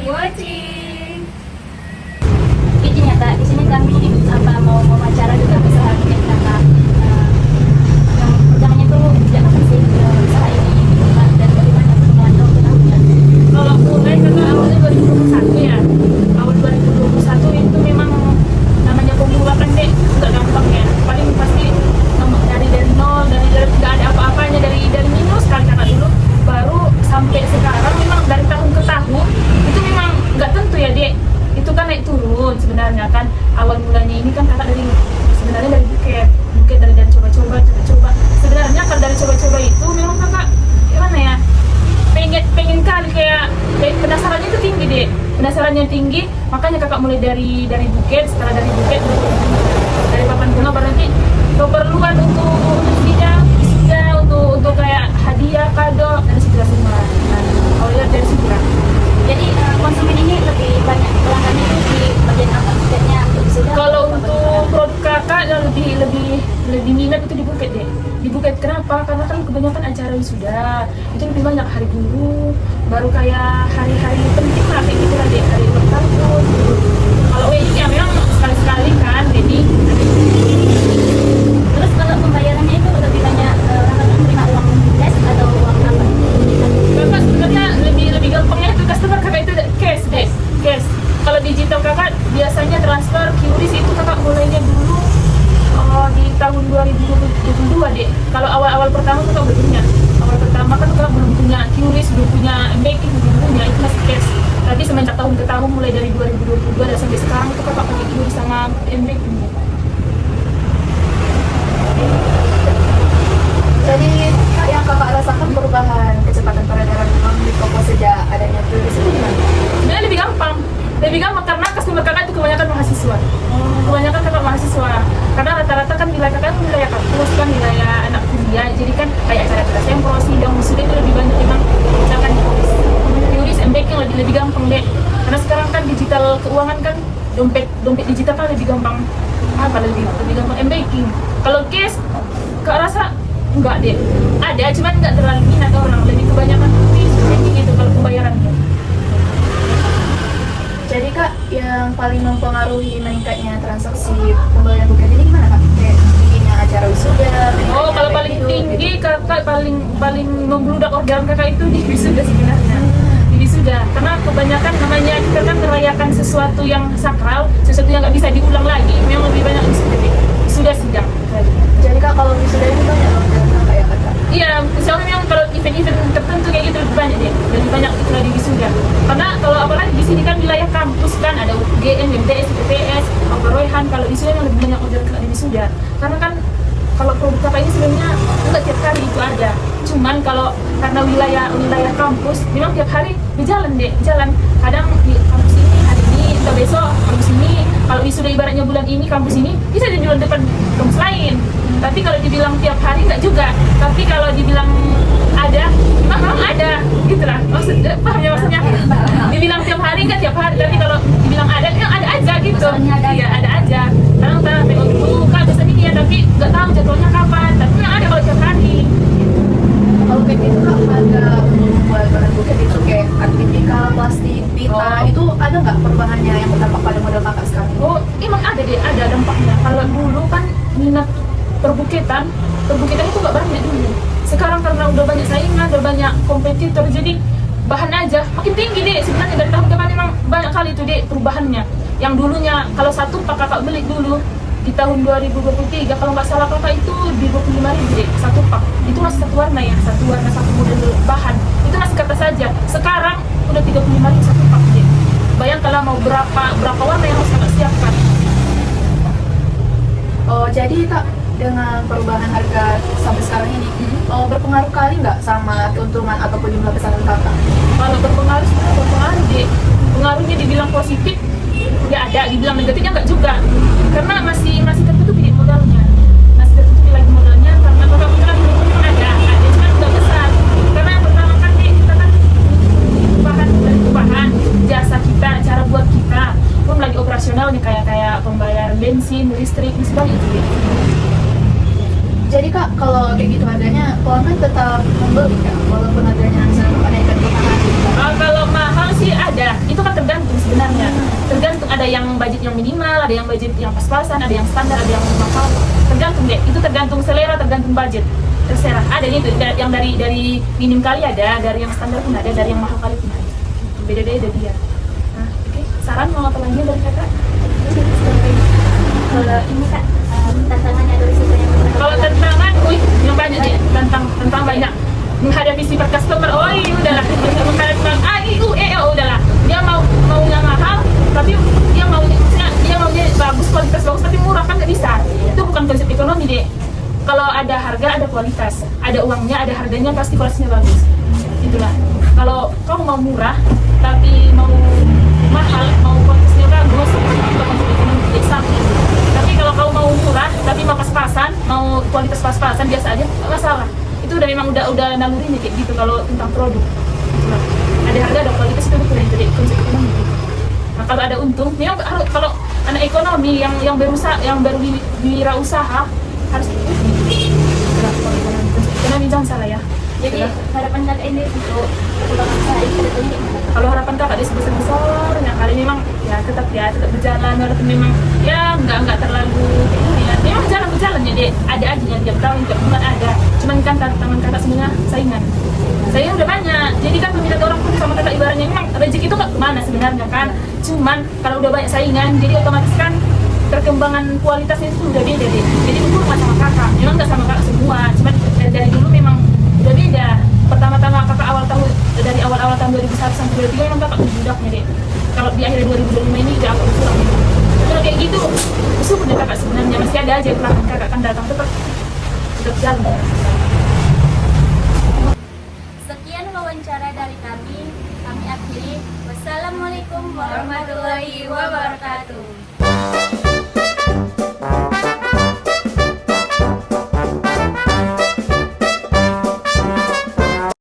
watching. Izin ya Kak, di sini kami mau wawancara juga masalah ini Kakak. Yang pertamanya itu sejak kapan sih usaha ini dibuat dan bagaimana perkembangan usaha? Kalau mulai karena awalnya 2021 ya. Awal 2021 itu memang namanya pemula kan deh, nggak gampang ya. Paling pasti dari nol, dari nggak ada apa-apanya, dari minus kan kakak dulu. Baru sampai sekarang memang dari tahun ke tahun itu memang nggak tentu ya dek. Itu kan naik turun sebenarnya kan. Awal mulanya ini kan kakak sebenarnya dari buket dari coba-coba. Sebenarnya kalau dari coba-coba itu memang kakak gimana ya? pengen kali kayak penasarannya itu tinggi deh, penasarannya tinggi, makanya kakak mulai dari buket. Setelah dari buket dari papan bunga baru nanti keperluan untuk wisuda, untuk kayak hadiah kado dari situ semua. Awalnya dari situ lah. Jadi konsumen ini lebih banyak pelanggannya itu di bagian apa buketnya untuk wisuda? Kalau untuk produk kakak yang lebih minat itu di buket deh. Di buket kenapa? Karena kan kebanyakan acara wisuda itu lebih banyak hari guru, baru kayak hari-hari penting lah kayak gitu lah deh, hari ulang tahun. Kalau wedding ya memang sekali-sekali kan, jadi. Terus kalau pembayarannya itu lebih banyak kakak menerima uang cash atau uang apa? Kakak sebenarnya lebih gampangnya itu customer kakak itu cash deh, cash. Kalau digital kakak biasanya transfer QRIS itu kakak mulainya dulu di tahun 2022 deh. Kalau awal pertama kakak belum punya. Awal pertama kan kakak belum punya QRIS, belum punya banking, belum punya, itu masih cash. Tapi semenjak tahun ke tahun mulai dari 2022 dan sampai sekarang itu kakak pakai QRIS sama banking. Jadi yang kakak rasakan perubahan kecepatan peredaran uang di toko sejak adanya QRIS itu gimana? Sebenarnya lebih gampang karena customer kakak itu kebanyakan mahasiswa. Kebanyakan kakak mahasiswa. Karena rata-rata kan wilayah kakak itu wilayah kampus kan, wilayah anak kuliah. Jadi kan kayak acara sempro, sidang, wisuda itu lebih banyak memang misalkan QRIS, banking lebih gampang deh. Karena sekarang kan digital keuangan kan, dompet digital kan lebih gampang. Lebih gampang banking. Kalau cash kak rasa enggak deh. Ada cuman enggak terlalu minat orang, lebih kebanyakan QRIS banking gitu kalau pembayarannya. Jadi kak, yang paling mempengaruhi meningkatnya transaksi pembayaran buket ini gimana kak? Kayak tingginya acara wisuda? Oh, kalau paling tinggi kakak paling membludak orderan kakak itu di wisuda sebenarnya. Di wisuda, karena kebanyakan namanya kita kan merayakan sesuatu yang sakral, sesuatu yang nggak bisa diulang lagi. Memang lebih banyak wisuda sidang. Jadi kak, kalau wisuda ini banyak loh kakak ya kak? Iya, misalnya memang kalau event-event tertentu kayak gitu lebih banyak deh, lebih banyak itu di wisuda. Karena kalau apalagi di sini kan wilayah kampus kan ada UGM, MTS, IPTS, Royhan. Kalau wisuda yang lebih banyak order di wisuda. Karena kan kalau produk kakak ini sebenarnya enggak tiap hari itu ada. Cuman kalau karena wilayah kampus, memang tiap hari jalan. Kadang di kampus ini hari ini atau besok kampus ini. Kalau wisuda ibaratnya bulan ini kampus ini bisa di bulan depan kampus lain. Tapi kalau dibilang tiap hari enggak juga. Tapi kalau dibilang ada, memang ada, gitu lah. Paham ya maksudnya? Dibilang tiap hari enggak tiap hari. Tapi kalau dibilang ada, ya ada aja gitu. Iya ada aja. Kadang tengok dulu kak biasanya ini ya, tapi nggak tahu jadwalnya kapan. Tapi memang ada kalau tiap hari. Kalau kayak gitu kak, ada untuk membuat barang buket itu kayak artifika, plastik, pita, itu ada nggak perubahannya yang berdampak pada model kakak sekarang? Oh, emang ada deh, ada dampaknya. Kalau dulu kan minat perbukitan itu nggak banyak dulu. Sekarang karena udah banyak saingan, udah banyak kompetitor, jadi bahan aja makin tinggi deh. Sebenarnya dari tahun ke tahun memang banyak kali itu deh perubahannya. Yang dulunya kalau satu pak kakak beli dulu di tahun 2023, kalau nggak salah kakak itu di 25.000 deh satu pak. Itu masih satu warna ya, satu warna satu model bahan. Itu masih kata saja. Sekarang udah 35.000 satu pak deh. Bayang kalau mau berapa warna yang harus kakak siapkan. Oh, jadi kak, dengan perubahan harga sampai sekarang ini, berpengaruh kali nggak sama keuntungan ataupun jumlah pesanan kakak? Kalau berpengaruh deh. Pengaruhnya dibilang positif ya ada, dibilang negatifnya enggak juga. Karena masih tertutup di modalnya. Masih tertutup lagi modalnya karena kakak ada cuma enggak besar. Karena yang pertama kan kita kan bahan jasa kita, cara buat kita. Belum lagi operasional nih kayak pembayaran bensin, listrik, masih banyak itu deh. Jadi kak, kalau kayak gitu harganya, pelanggan tetap membeli kak, walaupun harganya misalnya naikkan ke mahal. Kalau mahal sih ada, itu kan ada yang budget yang pas-pasan, ada yang standar, ada yang mahal. Tergantung deh, itu tergantung selera, tergantung budget. Terserah. Ada gitu, yang dari minim kali ada, dari yang standar pun ada, dari yang mahal kali pun ada. Beda-beda dia. Nah, oke. Saran mau apa lagi dari kakak? Kalau ini kak, tantangannya atau risikonya gimana? Kalau tantangan, yang banyak nih, tentang banyak menghadapi sifat customer. Udahlah, menghadapi udahlah. Dia maunya mahal, tapi dia maunya bagus, kualitas bagus, tapi murah kan nggak bisa. Itu bukan konsep ekonomi deh. Kalau ada harga, ada kualitas, ada uangnya, ada harganya, pasti kualitasnya bagus. Itulah. Kalau kamu mau murah, tapi mau mahal, mau kualitasnya bagus, itu konsep ekonomi tidak sama. Tapi kalau kamu mau murah, tapi mau pas-pasan, mau kualitas pas-pasan biasa aja, nggak masalah. Itu udah memang udah nalurinya kayak gitu kalau tentang produk. Itulah. Ada harga, ada kualitas, itu betul yang jadi konsep ekonomi. Nah, kalau ada untung, memang harus, kalau anak ekonomi yang berusaha, yang baru wirausaha harus ekonomi jangan salah ya. Jadi harapan kakak ini untuk perkembangan usaha ini kedepannya gimana? Kalau harapan kakak dia sebesar ya kali memang ya tetap berjalan, walaupun memang ya nggak terlalu ya memang berjalan ya deh, ada aja yang tiap tahun tiap bulan ada, cuman kan tantangan kakak sebenarnya saingan udah banyak, jadi kan peminat orang pun sama kakak ibaratnya memang rezeki itu nggak kemana sebenarnya kan, cuman kalau udah banyak saingan jadi otomatis kan perkembangan kualitasnya itu udah beda deh, jadi umur nggak sama kakak, memang nggak sama kakak semua, cuman dari dulu memang udah beda. Pertama-tama kakak dari awal tahun 2001 sampai 2003 memang kakak budaknya deh. Kalau di akhir 2025 ini udah aku pulang. Kalau kayak gitu, usul punya kakak sebenarnya masih ada aja pelanggan kakak kan datang tetap jalan. Sekian wawancara dari kami akhiri. Wassalamualaikum warahmatullahi wabarakatuh.